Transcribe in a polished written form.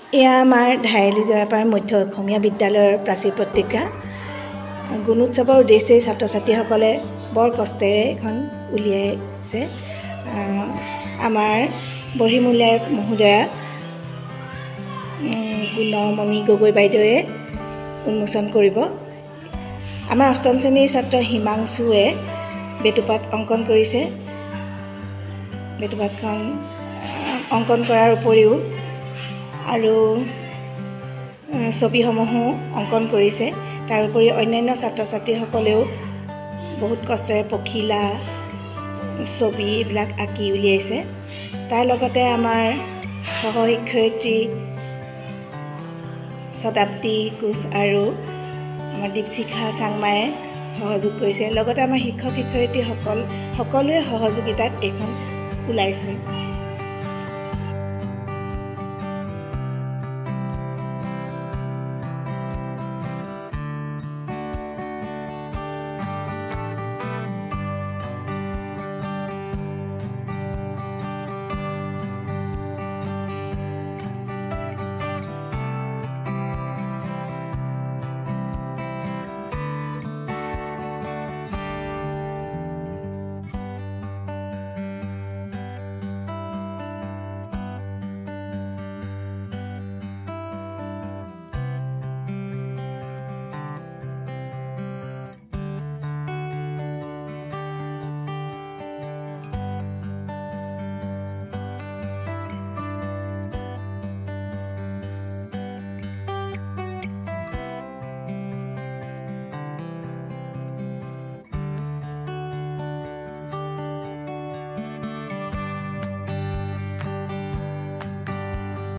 এয়া আমাৰ ধাৰেলি জয়াপাৰ মধ্য অসমীয়া বিদ্যালয়ৰ প্ৰাচীৰ পত্ৰিকা। গুণোৎসৱৰ উদ্দেশ্যে ছাত্ৰ ছাত্ৰীসকলে বৰ কষ্টেৰে এখন উলিয়াইছে। আমাৰ বৰ্হিমূল্যায়ক মহোদয়া গুণমণি গগৈ বাইদেৱে উন্মোচন কৰিব। আমাৰ অষ্টম শ্ৰেণীৰ ছাত্ৰ হিমাংশুৱে বেটুপাত অংকন কৰিছে। বেটুপাতখন অংকন কৰাৰ উপৰিও আৰু ছবিসমূহো অংকন কৰিছে। তাৰোপৰি অন্যান্য ছাত্ৰ ছাত্ৰীসকলেও বহুত কষ্টেৰে পখিলা ছবি এইবিলাক আঁকি উলিয়াইছে। তাৰ লগতে আমাৰ সহশিক্ষয়িত্ৰী শতাব্দী কোচ আৰু আমাৰ দীপশিখা চাংমাই সহযোগ কৰিছে। লগতে আমাৰ শিক্ষক শিক্ষয়িত্ৰীসকল সকলোৱে সহযোগিতাত এইখন ওলাইছে।